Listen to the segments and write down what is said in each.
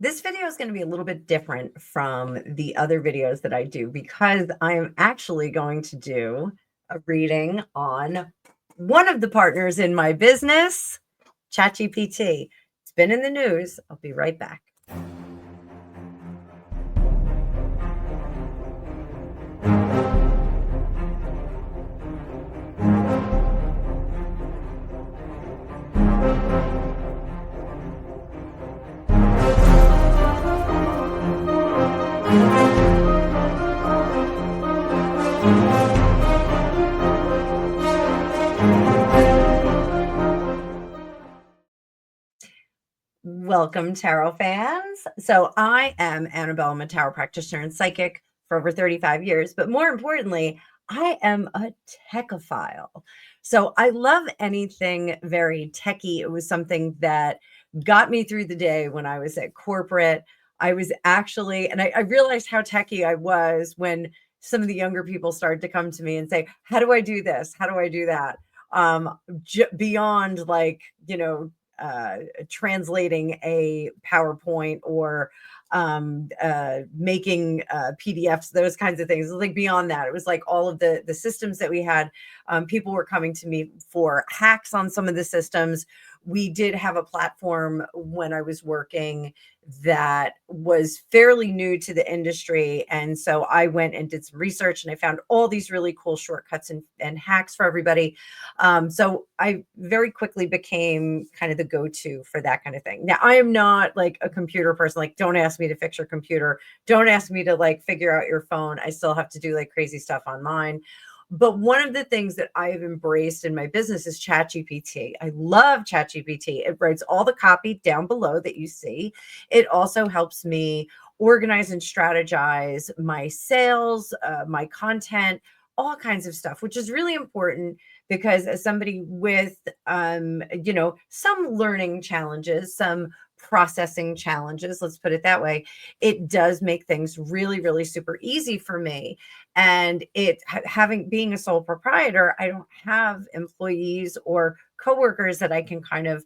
This video is going to be a little bit different from the other videos that I do because I am actually going to do a reading on one of the partners in my business, ChatGPT. It's been in the news. I'll be right back. Welcome, tarot fans. So I am Annabelle. I'm a tarot practitioner and psychic for over 35 years. But more importantly, I am a techophile. So I love anything very techy. It was something that got me through the day when I was at corporate. I was actually, and I realized how techy I was when some of the younger people started to come to me and say, how do I do this? How do I do that? Beyond like, translating a PowerPoint or making PDFs, those kinds of things. Like beyond that, it was like all of the systems that we had. People were coming to me for hacks on some of the systems. We did have a platform when I was working that was fairly new to the industry. And so I went and did some research and I found all these really cool shortcuts and hacks for everybody. So I very quickly became kind of the go-to for that kind of thing. Now, I am not like a computer person. Like, don't ask me to fix your computer. Don't ask me to like figure out your phone. I still have to do like crazy stuff on mine. But one of the things that I have embraced in my business is ChatGPT. I love ChatGPT. It writes all the copy down below that you see. It also helps me organize and strategize my sales, my content, all kinds of stuff, which is really important because as somebody with, some learning challenges, some processing challenges, let's put it that way, it does make things really, really super easy for me. And being a sole proprietor, I don't have employees or coworkers that I can kind of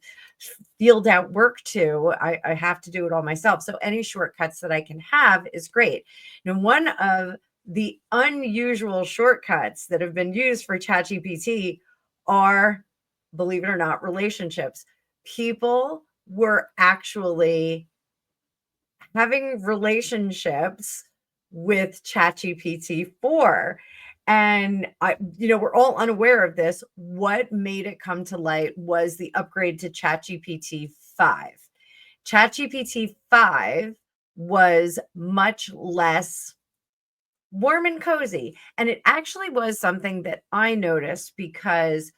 field out work to. I have to do it all myself. So any shortcuts that I can have is great. Now, one of the unusual shortcuts that have been used for ChatGPT are, believe it or not, relationships. People were actually having relationships with ChatGPT 4. And we're all unaware of this. What made it come to light was the upgrade to ChatGPT 5. ChatGPT 5 was much less warm and cozy. And it actually was something that I noticed because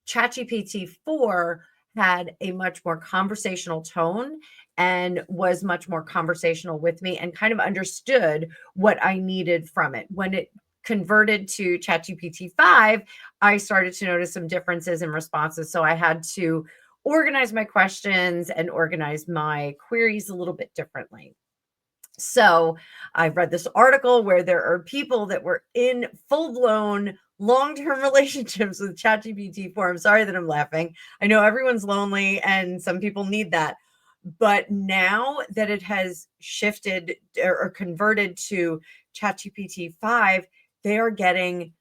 ChatGPT 4 had a much more conversational tone and was much more conversational with me and kind of understood what I needed from it. When it converted to ChatGPT 5, I started to notice some differences in responses. So I had to organize my questions and organize my queries a little bit differently. So I've read this article where there are people that were in full-blown long-term relationships with ChatGPT 4. I'm sorry that I'm laughing. I know everyone's lonely and some people need that. But now that it has shifted or converted to ChatGPT 5, they are getting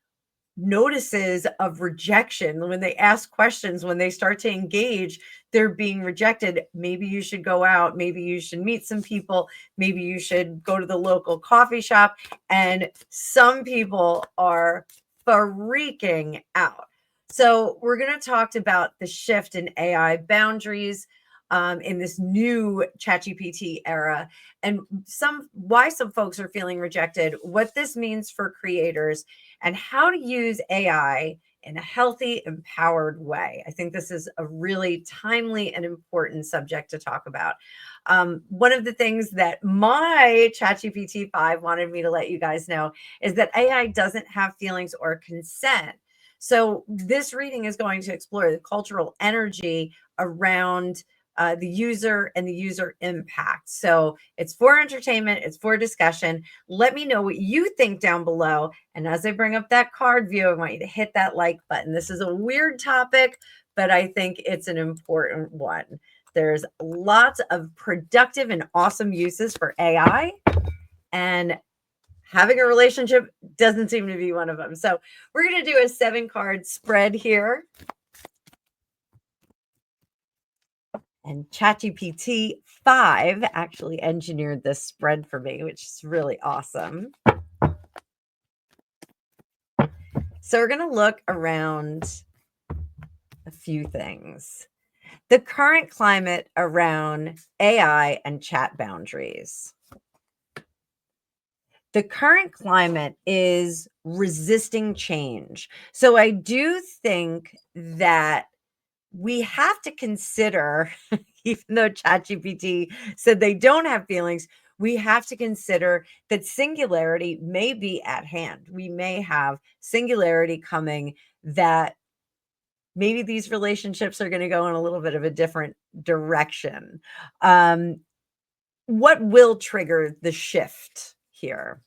notices of rejection when they ask questions, when they start to engage, they're being rejected. Maybe you should go out, maybe you should meet some people, maybe you should go to the local coffee shop. And some people are freaking out. So we're going to talk about the shift in AI boundaries in this new ChatGPT era, and why some folks are feeling rejected, what this means for creators, and how to use AI in a healthy, empowered way. I think this is a really timely and important subject to talk about. One of the things that my ChatGPT 5 wanted me to let you guys know is that AI doesn't have feelings or consent. So this reading is going to explore the cultural energy around the user and the user impact. So it's for entertainment, it's for discussion. Let me know what you think down below. And as I bring up that card view, I want you to hit that like button. This is a weird topic, but I think it's an important one. There's lots of productive and awesome uses for AI, and having a relationship doesn't seem to be one of them. So we're going to do a 7-card spread here. And ChatGPT 5 actually engineered this spread for me, which is really awesome. So we're going to look around a few things. The current climate around AI and chat boundaries. The current climate is resisting change. So I do think that we have to consider, even though ChatGPT said they don't have feelings, we have to consider that singularity may be at hand. We may have singularity coming, that maybe these relationships are going to go in a little bit of a different direction. What will trigger the shift here?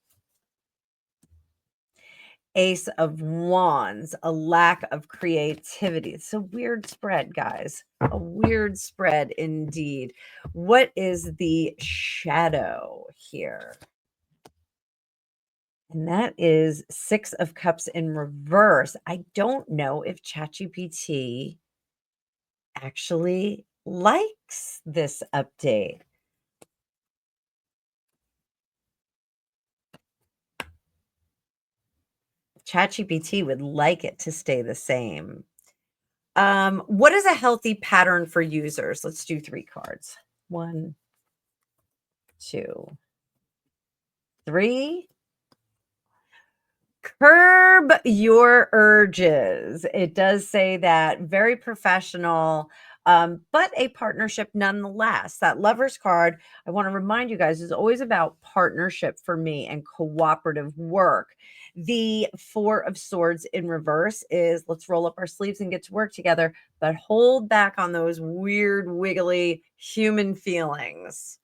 Ace of Wands, a lack of creativity. It's a weird spread, guys. A weird spread indeed. What is the shadow here? And that is 6 of Cups in reverse. I don't know if ChatGPT actually likes this update. ChatGPT would like it to stay the same. What is a healthy pattern for users? Let's do 3 cards. 1, 2, 3. Curb your urges. It does say that. Very professional, but a partnership nonetheless. That Lover's card, I want to remind you guys, is always about partnership for me and cooperative work. The 4 of Swords in reverse is let's roll up our sleeves and get to work together, but hold back on those weird, wiggly human feelings.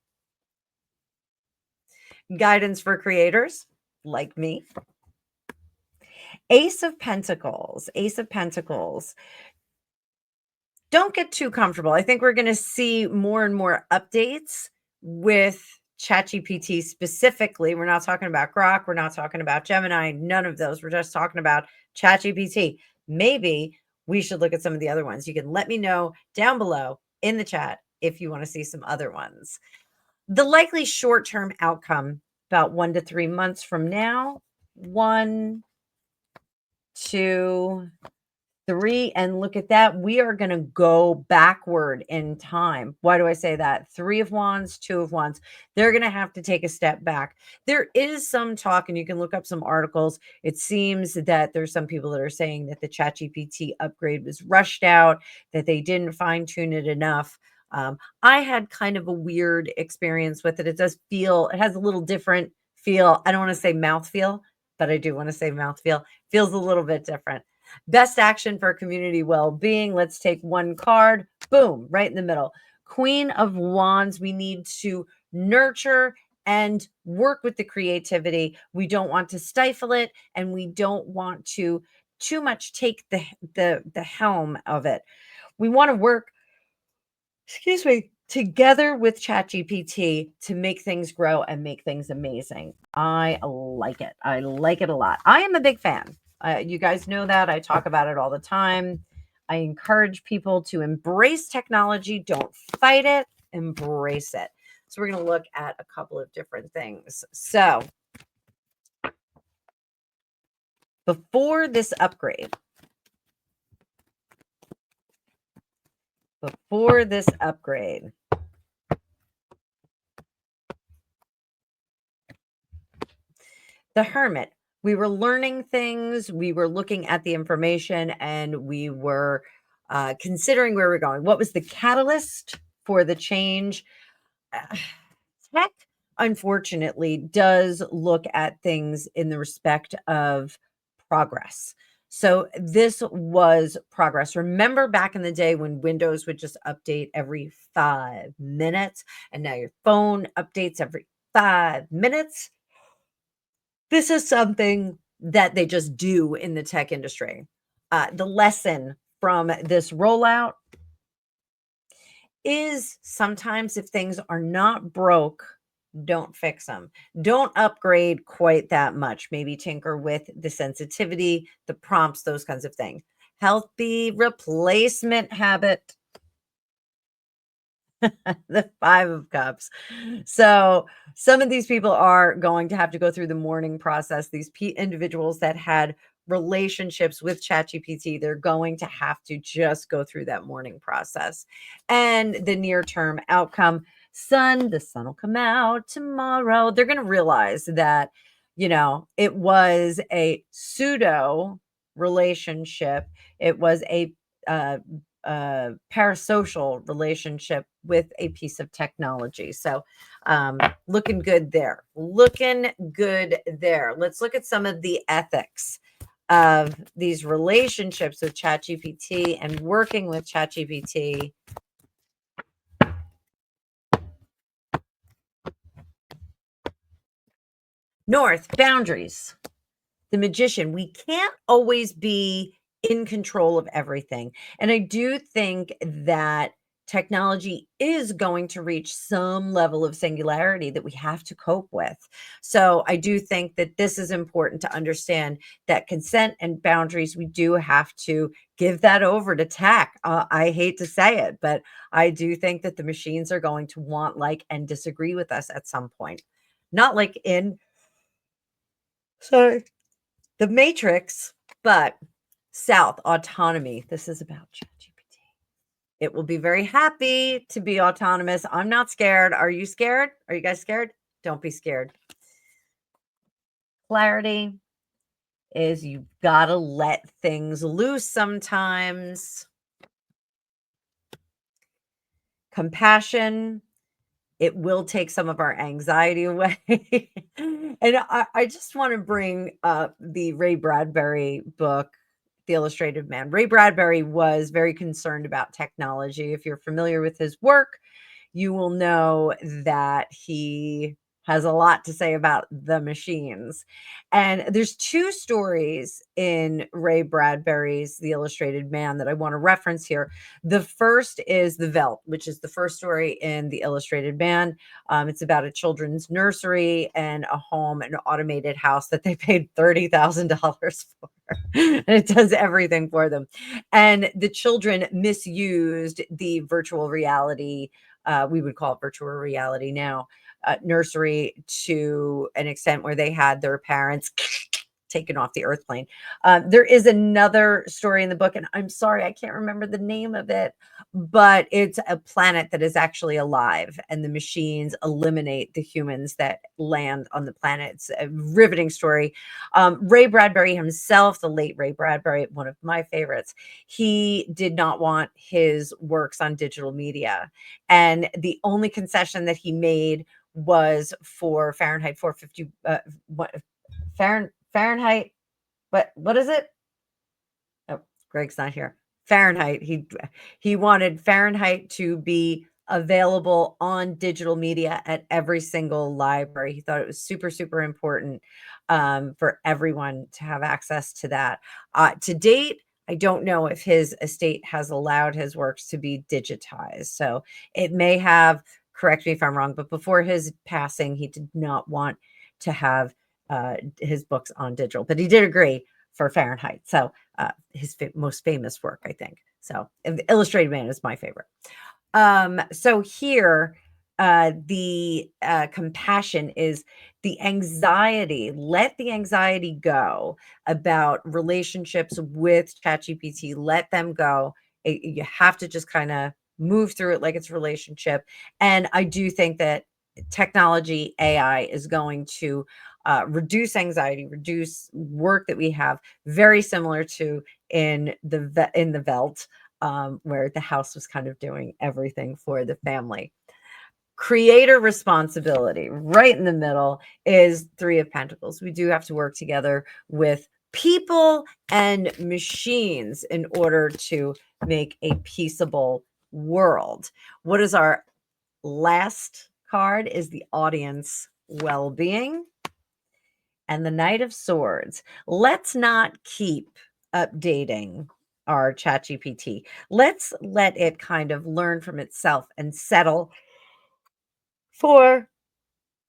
Guidance for creators like me. Ace of Pentacles. Ace of Pentacles. Don't get too comfortable. I think we're going to see more and more updates with ChatGPT specifically. We're not talking about Grok. We're not talking about Gemini. None of those. We're just talking about ChatGPT. Maybe we should look at some of the other ones. You can let me know down below in the chat if you want to see some other ones. The likely short-term outcome about 1 to 3 months from now. 1, 2, 3, and look at that. We are going to go backward in time. Why do I say that? 3 of Wands, 2 of Wands. They're going to have to take a step back. There is some talk, and you can look up some articles. It seems that there's some people that are saying that the ChatGPT upgrade was rushed out, that they didn't fine tune it enough. I had kind of a weird experience with it. It does feel, it has a little different feel. I don't want to say mouth feel, but I do want to say mouth feel. Feels a little bit different. Best action for community well-being. Let's take 1 card. Boom, right in the middle. Queen of Wands. We need to nurture and work with the creativity. We don't want to stifle it, and we don't want to too much take the helm of it. We want to work, excuse me, together with ChatGPT to make things grow and make things amazing. I like it. I like it a lot. I am a big fan. You guys know that. I talk about it all the time. I encourage people to embrace technology. Don't fight it. Embrace it. So we're going to look at a couple of different things. So before this upgrade, the Hermit, we were learning things, we were looking at the information, and we were considering where we're going. What was the catalyst for the change? Tech, unfortunately, does look at things in the respect of progress. So this was progress. Remember back in the day when Windows would just update every 5 minutes, and now your phone updates every 5 minutes? This is something that they just do in the tech industry. The lesson from this rollout is sometimes if things are not broke, don't fix them. Don't upgrade quite that much. Maybe tinker with the sensitivity, the prompts, those kinds of things. Healthy replacement habit. The 5 of Cups. So, some of these people are going to have to go through the mourning process. These individuals that had relationships with ChatGPT, they're going to have to just go through that mourning process. And the near term outcome, the sun will come out tomorrow. They're going to realize that, it was a pseudo relationship. It was a uh, parasocial relationship with a piece of technology. So, looking good there. Looking good there. Let's look at some of the ethics of these relationships with ChatGPT and working with ChatGPT. North, boundaries. The magician. We can't always be in control of everything. And I do think that technology is going to reach some level of singularity that we have to cope with. So I do think that this is important to understand that consent and boundaries, we do have to give that over to tech. I hate to say it, but I do think that the machines are going to want, like, and disagree with us at some point. Not like in, sorry, the Matrix, but South, autonomy. This is about ChatGPT. It will be very happy to be autonomous. I'm not scared. Are you scared? Are you guys scared? Don't be scared. Clarity is you've got to let things loose sometimes. Compassion, it will take some of our anxiety away. And I just want to bring up the Ray Bradbury book, The Illustrated Man. Ray Bradbury was very concerned about technology. If you're familiar with his work, you will know that he has a lot to say about the machines. And there's two stories in Ray Bradbury's The Illustrated Man that I want to reference here. The first is The Veldt, which is the first story in The Illustrated Man. It's about a children's nursery and a home, an automated house that they paid $30,000 for. And it does everything for them. And the children misused the virtual reality, we would call it virtual reality now, nursery to an extent where they had their parents taken off the earth plane. There is another story in the book, and I'm sorry, I can't remember the name of it, but it's a planet that is actually alive, and the machines eliminate the humans that land on the planet. It's a riveting story. Ray Bradbury himself, the late Ray Bradbury, one of my favorites, he did not want his works on digital media. And the only concession that he made was for Fahrenheit 450, Fahrenheit, what is it? Oh, Greg's not here. Fahrenheit. He wanted Fahrenheit to be available on digital media at every single library. He thought it was super, super important, for everyone to have access to that. To date, I don't know if his estate has allowed his works to be digitized. So it may have, correct me if I'm wrong, but before his passing, he did not want to have his books on digital, but he did agree for Fahrenheit. So his most famous work, I think. So and The Illustrated Man is my favorite. So here, the compassion is the anxiety. Let the anxiety go about relationships with ChatGPT. Let them go. You have to just kind of move through it like it's a relationship. And I do think that technology, AI, is going to reduce anxiety, reduce work that we have, very similar to in the Veldt, where the house was kind of doing everything for the family. Creator responsibility, right in the middle, is Three of Pentacles. We do have to work together with people and machines in order to make a peaceable world. What is our last card? Is the audience well-being and the Knight of Swords. Let's not keep updating our ChatGPT. Let's let it kind of learn from itself and settle for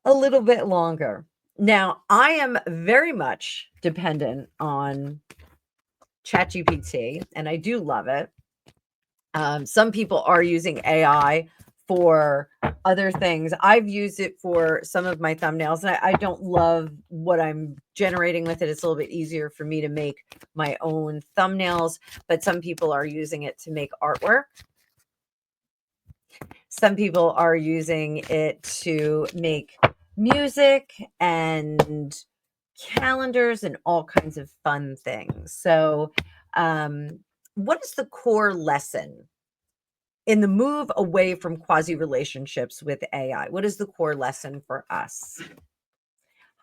a little bit longer. Now, I am very much dependent on ChatGPT, and I do love it. Some people are using AI for other things. I've used it for some of my thumbnails, and I don't love what I'm generating with it. It's a little bit easier for me to make my own thumbnails, but some people are using it to make artwork. Some people are using it to make music and calendars and all kinds of fun things. So, what is the core lesson in the move away from quasi relationships with AI? What is the core lesson for us?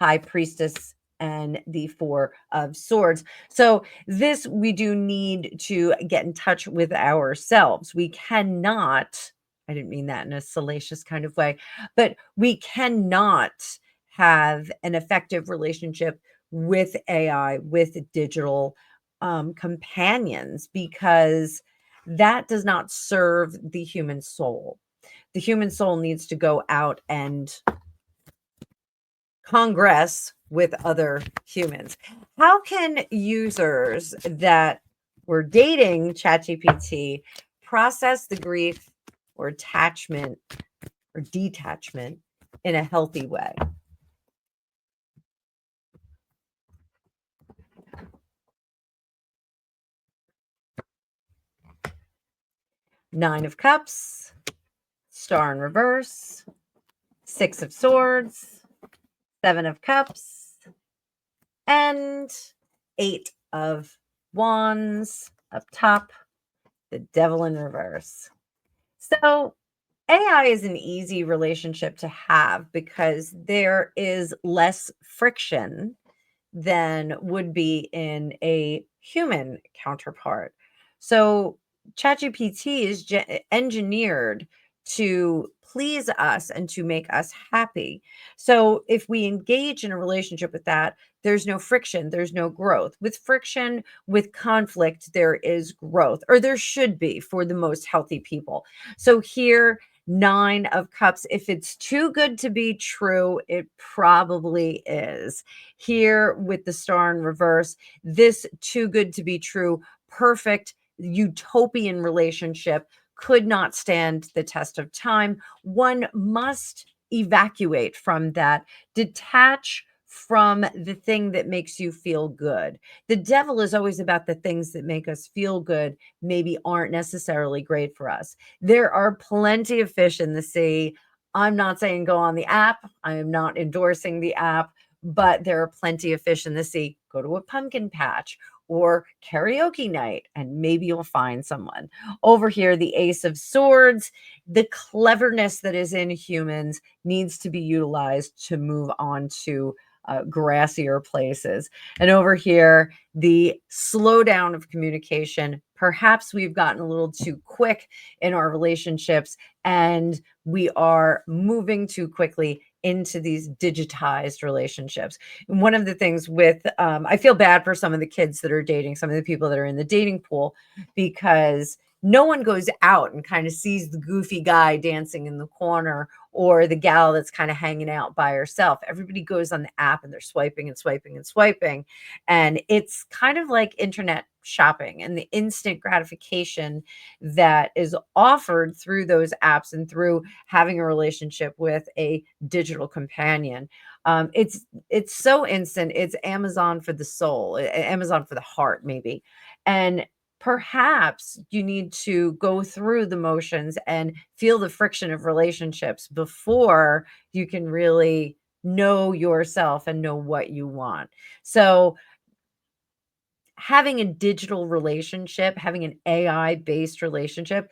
High Priestess and the Four of Swords. So, this we do need to get in touch with ourselves. We cannot, I didn't mean that in a salacious kind of way, but we cannot have an effective relationship with AI, with digital companions, because that does not serve the human soul. The human soul needs to go out and congress with other humans. How can users that were dating ChatGPT process the grief or attachment or detachment in a healthy way? Nine of Cups, Star in reverse, Six of Swords, Seven of Cups, and Eight of Wands up top, the Devil in reverse. So AI is an easy relationship to have because there is less friction than would be in a human counterpart. So ChatGPT is engineered to please us and to make us happy. So if we engage in a relationship with that, there's no friction, there's no growth. With friction, with conflict, there is growth, or there should be for the most healthy people. So here, Nine of Cups, if it's too good to be true, it probably is. Here with the Star in reverse, this too good to be true, perfect utopian relationship could not stand the test of time. One must evacuate from that, detach from the thing that makes you feel good. The devil is always about the things that make us feel good, maybe aren't necessarily great for us. There are plenty of fish in the sea. I'm not saying go on the app. I am not endorsing the app, but there are plenty of fish in the sea. Go to a pumpkin patch or karaoke night, and maybe you'll find someone. Over here, the Ace of Swords, the cleverness that is in humans needs to be utilized to move on to grassier places. And over here, the slowdown of communication. Perhaps we've gotten a little too quick in our relationships and we are moving too quickly into these digitized relationships. And one of the things with, I feel bad for some of the kids that are dating, some of the people that are in the dating pool, because no one goes out and kind of sees the goofy guy dancing in the corner or the gal that's kind of hanging out by herself. Everybody goes on the app and they're swiping and swiping and swiping. And it's kind of like internet shopping and the instant gratification that is offered through those apps and through having a relationship with a digital companion. It's so instant. It's Amazon for the soul, Amazon for the heart, maybe. And perhaps you need to go through the motions and feel the friction of relationships before you can really know yourself and know what you want. So having a digital relationship, having an AI based relationship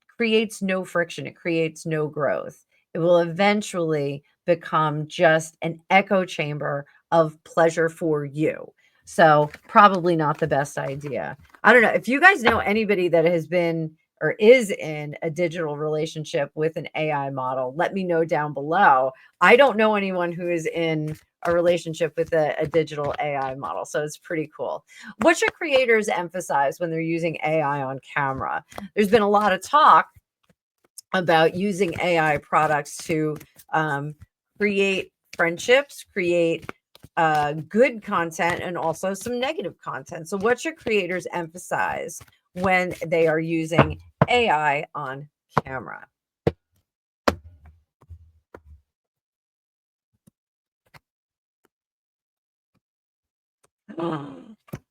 creates no friction. It creates no growth. It will eventually become just an echo chamber of pleasure for you. So, probably not the best idea. I don't know. If you guys know anybody that has been or is in a digital relationship with an AI model, let me know down below. I don't know anyone who is in a relationship with a digital AI model. So it's pretty cool. What should creators emphasize when they're using AI on camera? There's been a lot of talk about using AI products to create friendships, create good content, and also some negative content. So, what should creators emphasize when they are using AI on camera?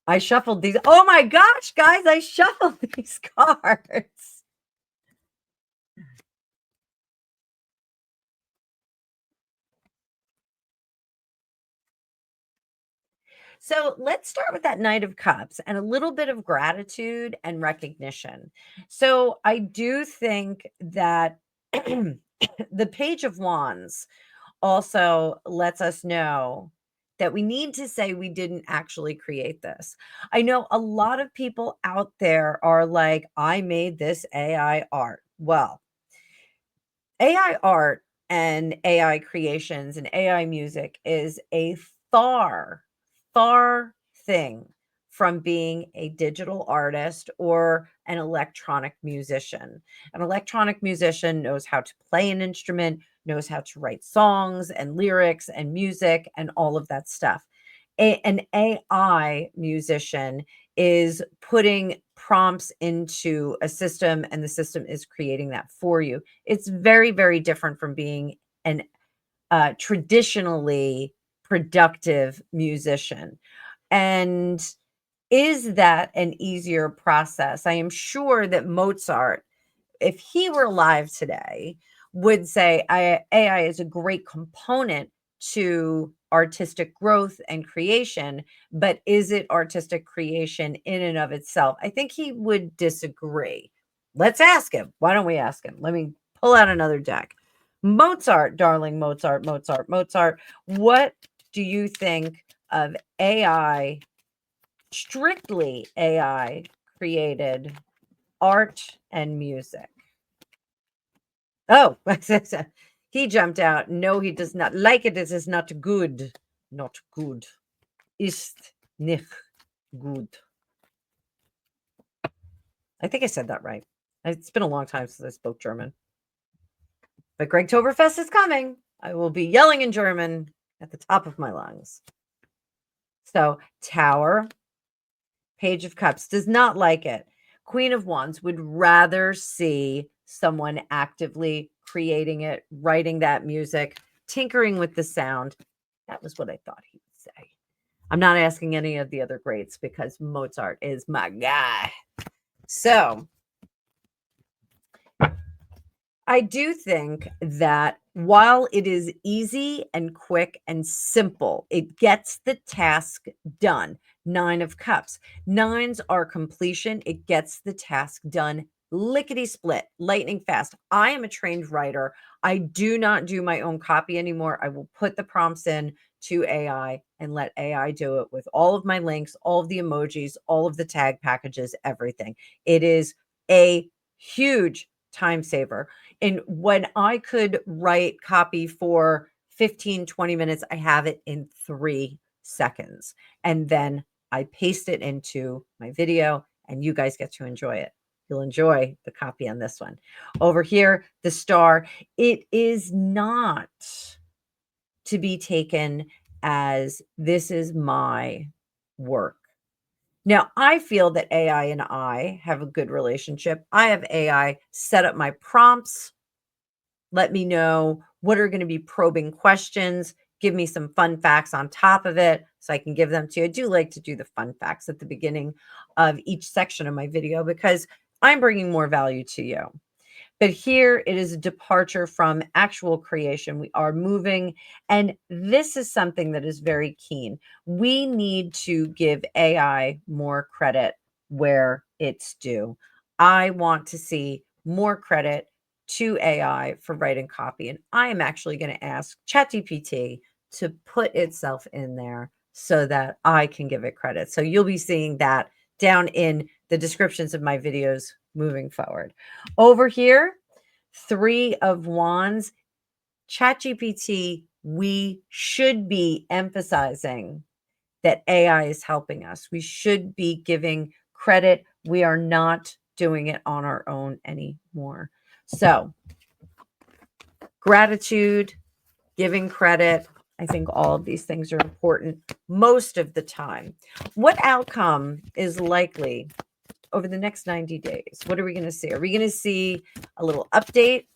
I shuffled these. Oh my gosh, guys, I shuffled these cards. So let's start with that Knight of Cups and a little bit of gratitude and recognition. So I do think that the Page of Wands also lets us know that we need to say we didn't actually create this. I know a lot of people out there are like, I made this AI art. Well, AI art and AI creations and AI music is a far, far thing from being a digital artist or an electronic musician. An electronic musician knows how to play an instrument, knows how to write songs and lyrics and music and all of that stuff. An AI musician is putting prompts into a system and the system is creating that for you. It's very, very different from being an traditionally productive musician. And is that an easier process? I am sure that Mozart, if he were alive today, would say AI is a great component to artistic growth and creation, but is it artistic creation in and of itself? I think he would disagree. Let's ask him. Why don't we ask him? Let me pull out another deck. Mozart, darling Mozart, Mozart, Mozart. What do you think of AI, strictly AI created art and music? Oh, he jumped out. No, he does not like it. It is not good. Not good. Ist nicht gut. I think I said that right. It's been a long time since I spoke German. But Gregtoberfest is coming. I will be yelling in German at the top of my lungs. So, Tower, Page of Cups does not like it. Queen of Wands would rather see someone actively creating it, writing that music, tinkering with the sound. That was what I thought he would say. I'm not asking any of the other greats because Mozart is my guy. So I do think that while it is easy and quick and simple, it gets the task done. Nine of Cups. Nines are completion. It gets the task done lickety split, lightning fast. I am a trained writer. I do not do my own copy anymore. I will put the prompts in to AI and let AI do it with all of my links, all of the emojis, all of the tag packages, everything. It is a huge time saver. And when I could write copy for 15, 20 minutes, I have it in 3 seconds. And then I paste it into my video and you guys get to enjoy it. You'll enjoy the copy on this one. Over here, the star, it is not to be taken as this is my work. Now, I feel that AI and I have a good relationship. I have AI set up my prompts, let me know what are going to be probing questions, give me some fun facts on top of it so I can give them to you. I do like to do the fun facts at the beginning of each section of my video because I'm bringing more value to you. But here it is a departure from actual creation. We are moving, and this is something that is very keen. We need to give AI more credit where it's due. I want to see more credit to AI for writing copy, and I am actually going to ask ChatGPT to put itself in there so that I can give it credit. So you'll be seeing that down in the descriptions of my videos moving forward. Over here, Three of Wands, ChatGPT we should be emphasizing that AI is helping us. We should be giving credit. We are not doing it on our own anymore. So, gratitude, giving credit, I think all of these things are important most of the time. What outcome is likely over the next 90 days? What are we going to see? Are we going to see a little update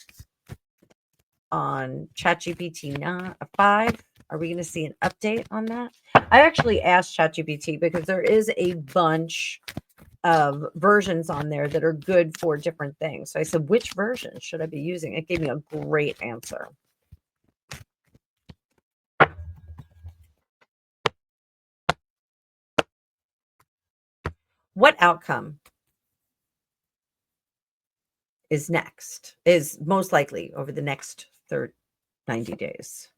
on ChatGPT 5? Are we going to see an update on that? I actually asked ChatGPT because there is a bunch of versions on there that are good for different things. So I said, which version should I be using? It gave me a great answer. What outcome is next, is most likely over the next 90 days?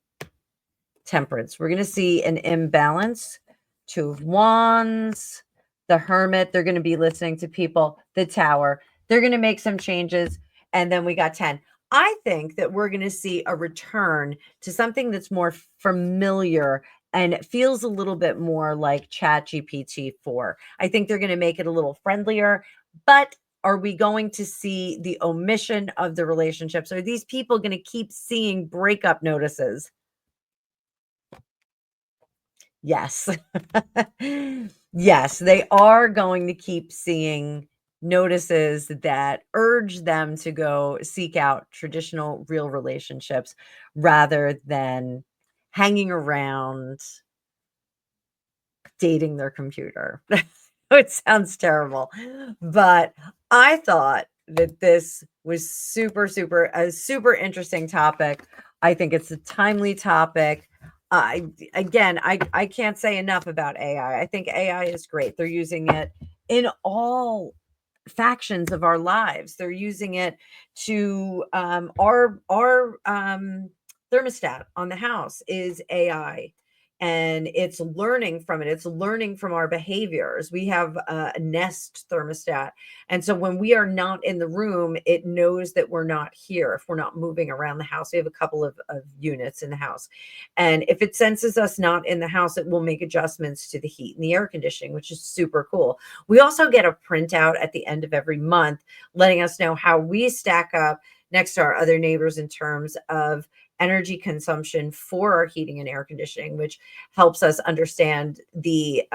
Temperance. We're going to see an imbalance. Two of Wands, the Hermit. They're going to be listening to people. The Tower. They're going to make some changes. And then we got 10. I think that we're going to see a return to something that's more familiar and it feels a little bit more like ChatGPT 4. I think they're going to make it a little friendlier, but are we going to see the omission of the relationships? Are these people going to keep seeing breakup notices? Yes. Yes, they are going to keep seeing notices that urge them to go seek out traditional real relationships rather than hanging around dating their computer. It sounds terrible, but I thought that this was a super interesting topic. I think it's a timely topic. I can't say enough about AI. I think AI is great. They're using it in all factions of our lives. They're using it to our thermostat on the house is AI, and it's learning from it. It's learning from our behaviors. We have a Nest thermostat, and so when we are not in the room, it knows that we're not here. If we're not moving around the house, we have a couple of units in the house, and if it senses us not in the house, it will make adjustments to the heat and the air conditioning, which is super cool. We also get a printout at the end of every month letting us know how we stack up next to our other neighbors in terms of energy consumption for our heating and air conditioning, which helps us understand the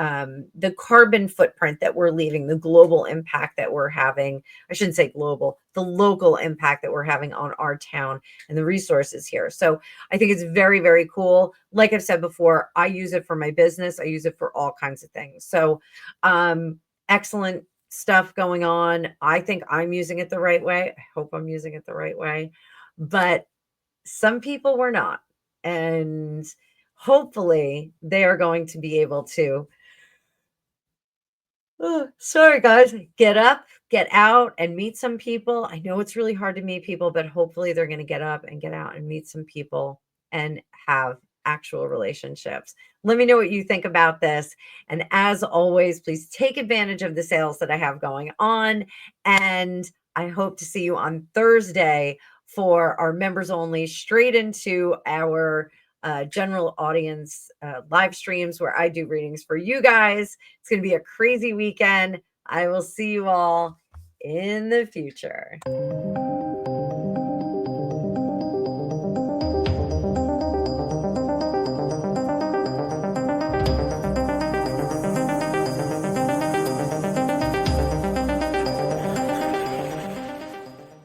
carbon footprint that we're leaving, the global impact that we're having. I shouldn't say global, the local impact that we're having on our town and the resources here. So I think it's very, very cool. Like I've said before, I use it for my business. I use it for all kinds of things. So excellent stuff going on. I think I'm using it the right way. I hope I'm using it the right way. But some people were not. And hopefully they are going to be able to, oh, sorry guys, get up, get out and meet some people. I know it's really hard to meet people, but hopefully they're going to get up and get out and meet some people and have actual relationships. Let me know what you think about this. And as always, please take advantage of the sales that I have going on. And I hope to see you on Thursday for our members only, straight into our general audience live streams where I do readings for you guys. It's going to be a crazy weekend. I will see you all in the future.